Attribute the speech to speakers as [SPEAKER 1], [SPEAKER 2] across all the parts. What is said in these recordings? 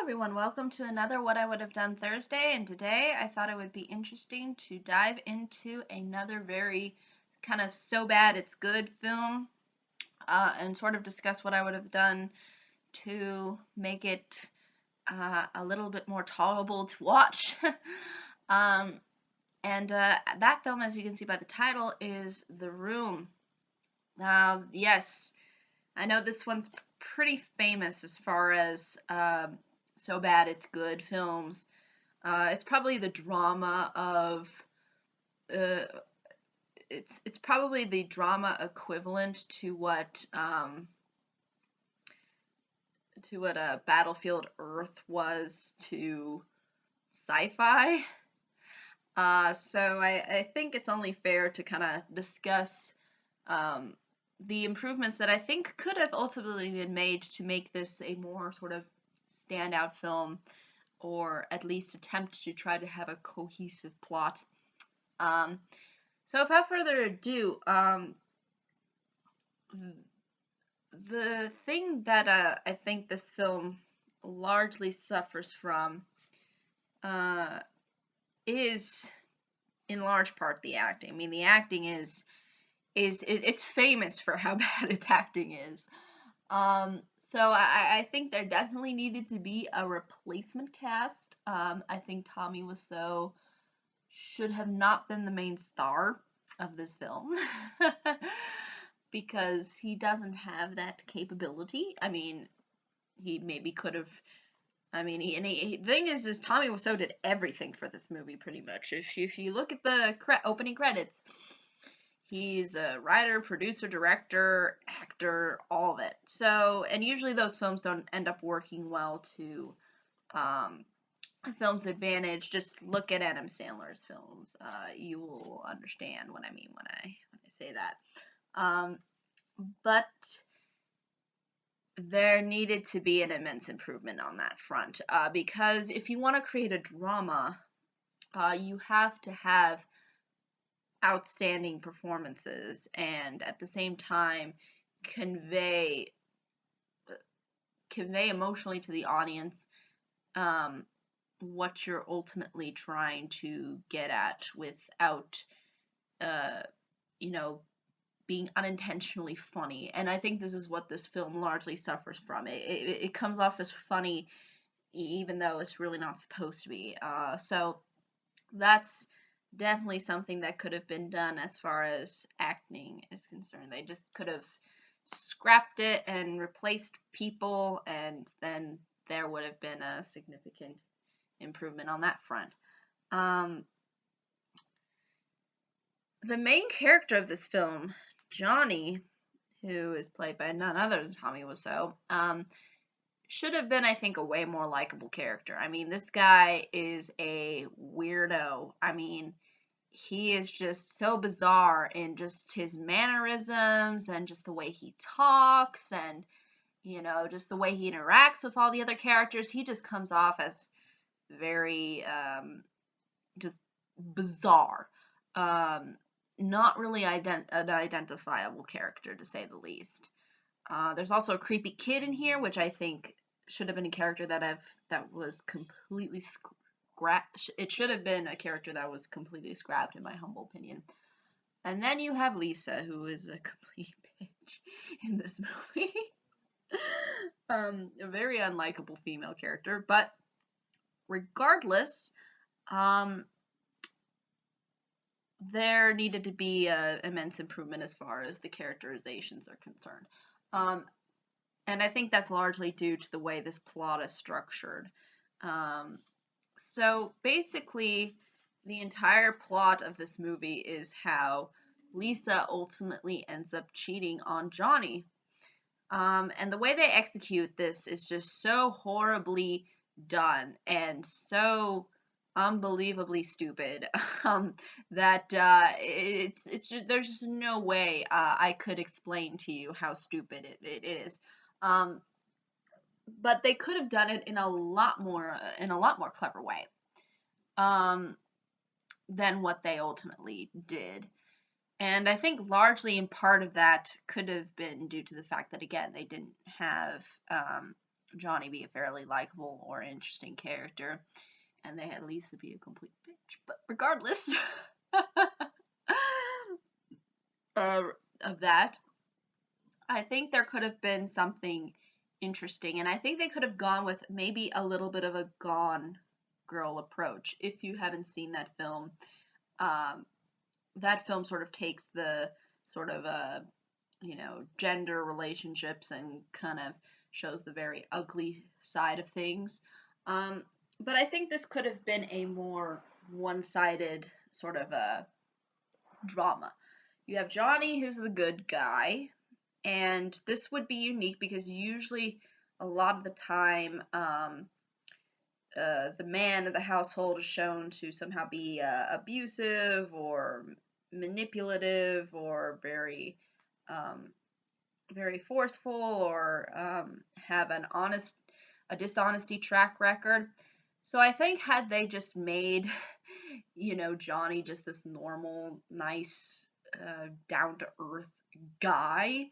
[SPEAKER 1] everyone, welcome to another What I Would Have Done Thursday, and today I thought it would be interesting to dive into another very kind of so bad it's good film, and sort of discuss what I would have done to make it a little bit more tolerable to watch. um, and that film, as you can see by the title, is The Room. Yes, I know this one's pretty famous as far as so bad it's good films. It's probably the drama of uh, it's probably the drama equivalent to what a Battlefield Earth was to sci-fi. So I think it's only fair to kind of discuss um, the improvements that I think could have ultimately been made to make this a more sort of standout film, or at least attempt to try to have a cohesive plot. Um, so without further ado, the thing that I think this film largely suffers from is in large part the acting. I mean, the acting it's famous for how bad its acting is. So I think there definitely needed to be a replacement cast. I think Tommy Wiseau should have not been the main star of this film because he doesn't have that capability. I mean, he maybe could have. I mean, the thing is Tommy Wiseau did everything for this movie pretty much. If you look at the opening credits, he's a writer, producer, director, actor, all of it. So, and usually those films don't end up working well to a film's advantage. Just look at Adam Sandler's films. You will understand what I mean when I say that. But there needed to be an immense improvement on that front, because if you want to create a drama, you have to have outstanding performances and at the same time convey emotionally to the audience what you're ultimately trying to get at without you know being unintentionally funny. And I think this is what this film largely suffers from. It comes off as funny even though it's really not supposed to be. So that's definitely something that could have been done as far as acting is concerned. They just could have scrapped it and replaced people, and then there would have been a significant improvement on that front. The main character of this film, Johnny, who is played by none other than Tommy Wiseau, should have been, I think, a way more likable character. I mean, this guy is a weirdo. I mean, he is just so bizarre in just his mannerisms and just the way he talks and, just the way he interacts with all the other characters. He just comes off as very, just bizarre. Not really an identifiable character, to say the least. There's also a creepy kid in here, which I think should have been a character that was completely scrapped. It should have been a character that was completely scrapped, in my humble opinion. And then you have Lisa, who is a complete bitch in this movie. A very unlikable female character, but regardless, there needed to be an immense improvement as far as the characterizations are concerned. And I think that's largely due to the way this plot is structured. So basically, the entire plot of this movie is how Lisa ultimately ends up cheating on Johnny. And the way they execute this is just so horribly done and so unbelievably stupid that it's just, there's just no way I could explain to you how stupid it is. But they could have done it in a lot more clever way than what they ultimately did. And I think largely in part of that could have been due to the fact that, again, they didn't have Johnny be a fairly likable or interesting character, and they had Lisa be a complete bitch. But regardless uh, of that, I think there could have been something interesting, and I think they could have gone with maybe a little bit of a Gone Girl approach. If you haven't seen um, that film sort of takes the sort of gender relationships and kind of shows the very ugly side of things. Um, but I think this could have been a more one-sided sort of a drama. You have Johnny, who's the good guy, and this would be unique because usually a lot of the time the man of the household is shown to somehow be abusive or manipulative or um, very forceful or have a dishonesty track record. So I think had they just made, Johnny just this normal, nice, down to earth guy,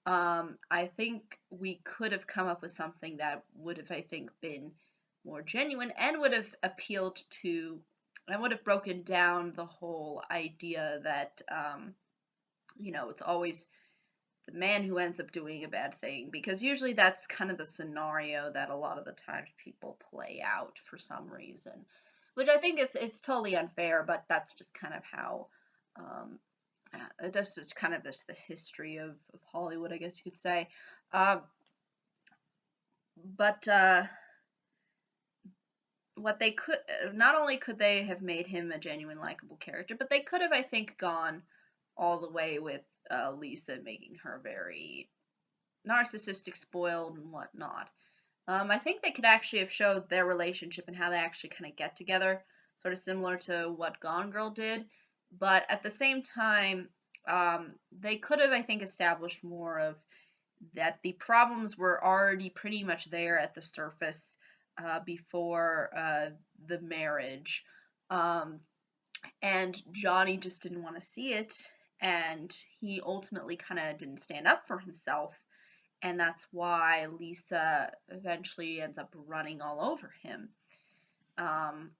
[SPEAKER 1] I think we could have come up with something that would have, I think, been more genuine and would have appealed to, and would have broken down the whole idea that, it's always the man who ends up doing a bad thing, because usually that's kind of the scenario that a lot of the times people play out for some reason, which I think is totally unfair, but that's just kind of how that's just kind of just the history of Hollywood, I guess you could say. Uh, but what they could, not only could they have made him a genuine likable character, but they could have, I think, gone all the way with Lisa, making her very narcissistic, spoiled, and whatnot. I think they could actually have showed their relationship and how they actually kind of get together, sort of similar to what Gone Girl did. But at the same time, they could have, I think, established more of that the problems were already pretty much there at the surface before the marriage. Um, and Johnny just didn't want to see it, and he ultimately kind of didn't stand up for himself, and that's why Lisa eventually ends up running all over him.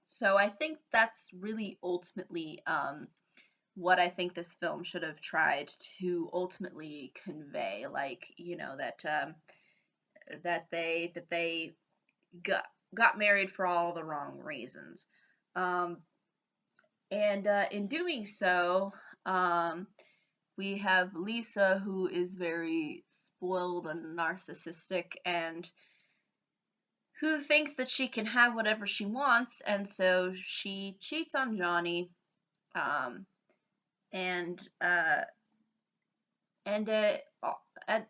[SPEAKER 1] So I think that's really ultimately what I think this film should have tried to ultimately convey, like, that they got married for all the wrong reasons. Um, and in doing so, um, we have Lisa, who is very spoiled and narcissistic, and who thinks that she can have whatever she wants, and so she cheats on Johnny, um, and uh, and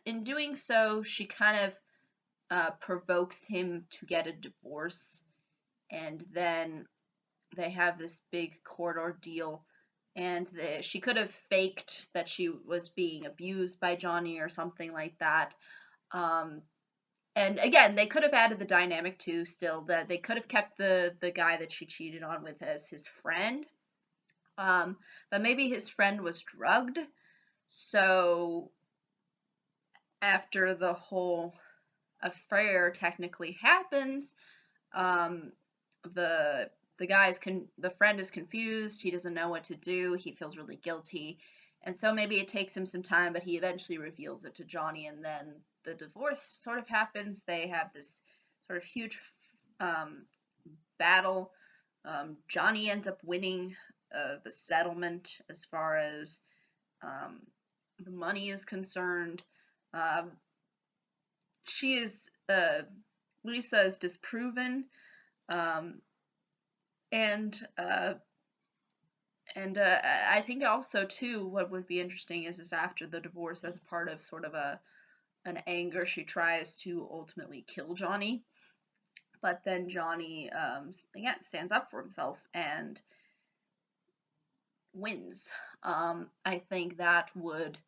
[SPEAKER 1] in doing so, she kind of provokes him to get a divorce, and then they have this big court ordeal. And she could have faked that she was being abused by Johnny or something like that. Um, and again, they could have added the dynamic too. Still, that they could have kept the guy that she cheated on with as his friend. But maybe his friend was drugged. So after the whole affair technically happens, um, the the friend is confused. He doesn't know what to do. He feels really guilty, and so maybe it takes him some time, but he eventually reveals it to Johnny, and then the divorce sort of happens. They have this sort of huge um, battle. Johnny ends up winning the settlement as far as um, the money is concerned. Um, she is Lisa is disproven, um, and uh, and I think also too, what would be interesting is after the divorce, as a part of sort of an anger, she tries to ultimately kill Johnny, but then Johnny again stands up for himself and wins. I think that would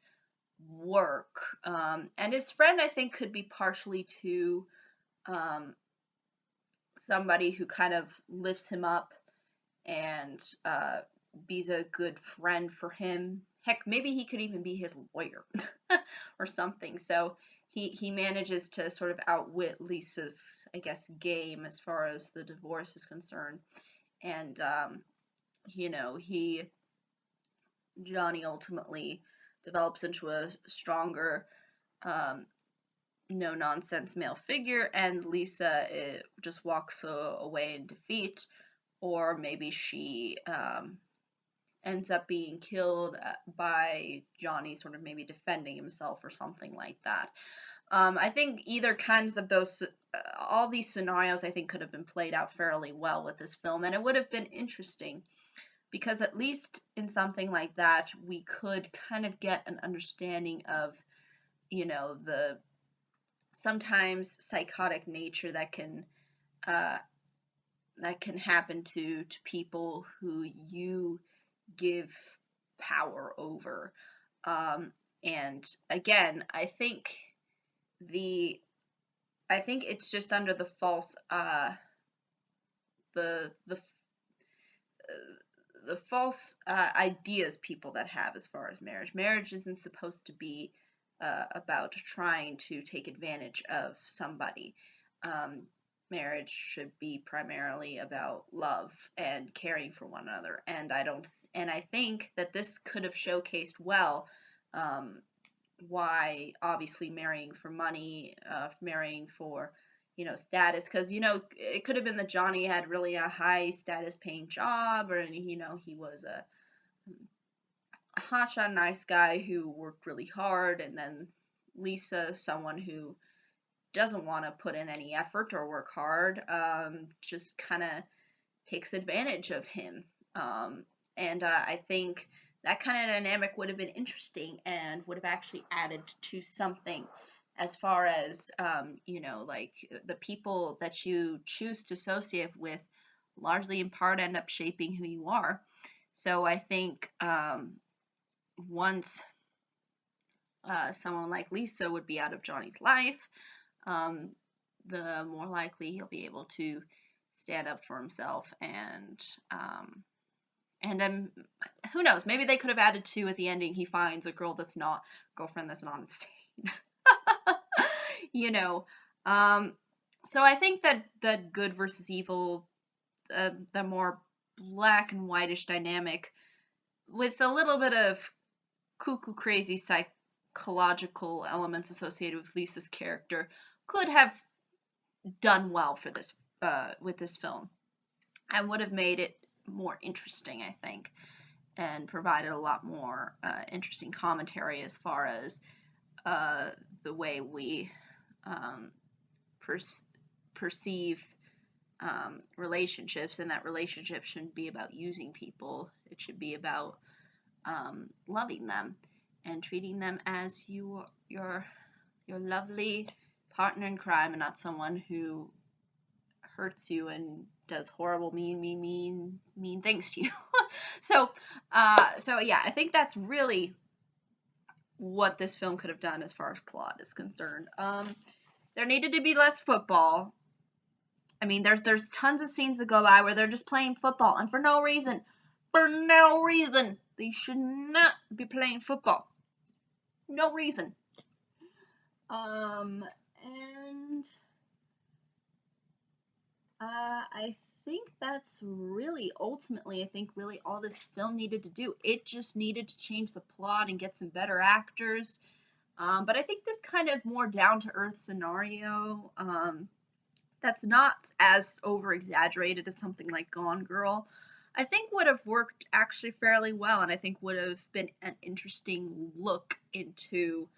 [SPEAKER 1] work, and his friend I think could be partially too um, somebody who kind of lifts him up and be a good friend for him. Heck, maybe he could even be his lawyer or something. So he manages to sort of outwit Lisa's, I guess, game as far as the divorce is concerned. And he Johnny ultimately develops into a stronger, um, no nonsense male figure, and Lisa just walks away in defeat, or maybe she ends up being killed by Johnny sort of maybe defending himself or something like that. I think either kinds of those, all these scenarios, I think could have been played out fairly well with this film, and it would have been interesting because at least in something like that, we could kind of get an understanding of, the sometimes psychotic nature uh, that can happen to people who you give power over. And again, the I think it's just under the false the false ideas people that have as far as marriage. Marriage isn't supposed to be about trying to take advantage of somebody. Um, Marriage should be primarily about love and caring for one another. And I think that this could have showcased well um, why obviously marrying for money, marrying for status, because it could have been that Johnny had really a high status paying job, or he was a hotshot nice guy who worked really hard, and then Lisa, someone who doesn't want to put in any effort or work hard, just kind of takes advantage of him. And I think that kind of dynamic would have been interesting and would have actually added to something as far as, like the people that you choose to associate with largely in part end up shaping who you are. So I think once someone like Lisa would be out of Johnny's life, um, the more likely he'll be able to stand up for himself and who knows, maybe they could have added to at the ending he finds a girlfriend that's not insane. you know so I think that good versus evil, the more black and whitish dynamic with a little bit of cuckoo crazy psychological elements associated with Lisa's character could have done well for this with this film. I would have made it more interesting, I think, and provided a lot more interesting commentary as far as the way we perceive relationships, and that relationship shouldn't be about using people. It should be about loving them and treating them as your lovely partner in crime, and not someone who hurts you and does horrible, mean things to you. so yeah, I think that's really what this film could have done as far as plot is concerned. There needed to be less football. I mean, there's tons of scenes that go by where they're just playing football, and for no reason. For no reason. They should not be playing football. No reason. And I think that's really ultimately, I think really all this film needed to do. It just needed to change the plot and get some better actors. But I think this kind of more down to earth scenario, that's not as over exaggerated as something like Gone Girl, I think would have worked actually fairly well, and I think would have been an interesting look into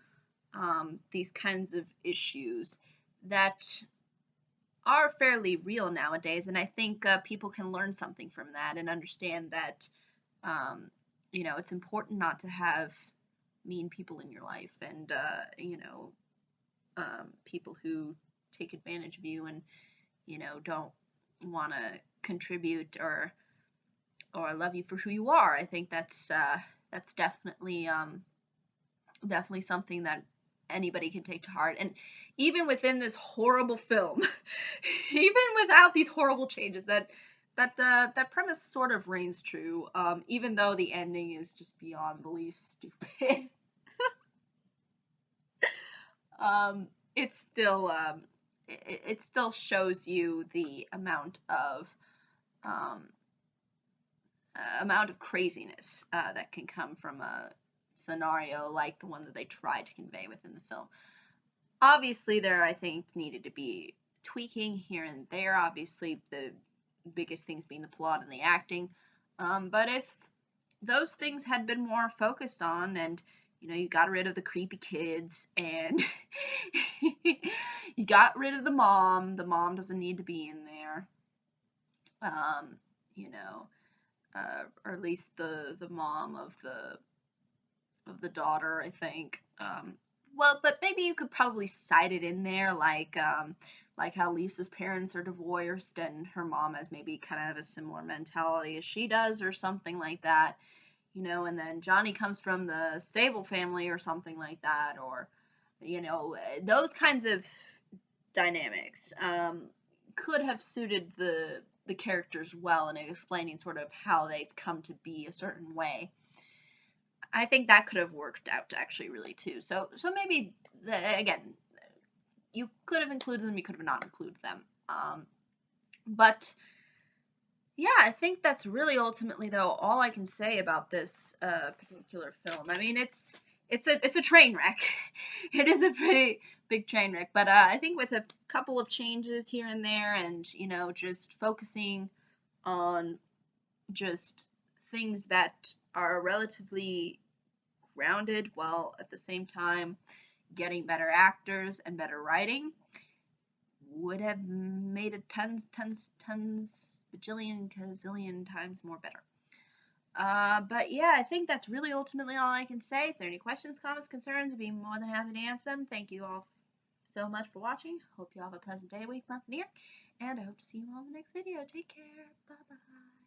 [SPEAKER 1] these kinds of issues that are fairly real nowadays, and I think people can learn something from that and understand that it's important not to have mean people in your life, and people who take advantage of you and don't want to contribute or love you for who you are. I think that's definitely something that anybody can take to heart. And even within this horrible film, even without these horrible changes, that premise sort of reigns true. Even though the ending is just beyond belief stupid. It's still it still shows you the um, amount of craziness that can come from a scenario like the one that they tried to convey within the film. Obviously, there I think needed to be tweaking here and there. Obviously, the biggest things being the plot and the acting. But if those things had been more focused on, and you got rid of the creepy kids, and you got rid of the mom. The mom doesn't need to be in there. Um, you know, or at least the mom of the daughter, I think. Well, but maybe you could probably cite it in there, like how Lisa's parents are divorced and her mom has maybe kind of a similar mentality as she does, or something like that. And then Johnny comes from the stable family or something like that, or those kinds of dynamics could have suited the characters well in explaining sort of how they've come to be a certain way. I think that could have worked out actually really too. So maybe again, you could have included them, you could have not included them. But yeah, I think that's really ultimately though all I can say about this particular film. I mean, it's a train wreck. It is a pretty big train wreck, but I think with a couple of changes here and there, and just focusing on just things that are relatively grounded while at the same time getting better actors and better writing, would have made it tons, bajillion, gazillion times more better. But yeah, I think that's really ultimately all I can say. If there are any questions, comments, concerns, I'd be more than happy to answer them. Thank you all so much for watching. Hope you all have a pleasant day, week, month, and year. And I hope to see you all in the next video. Take care. Bye-bye.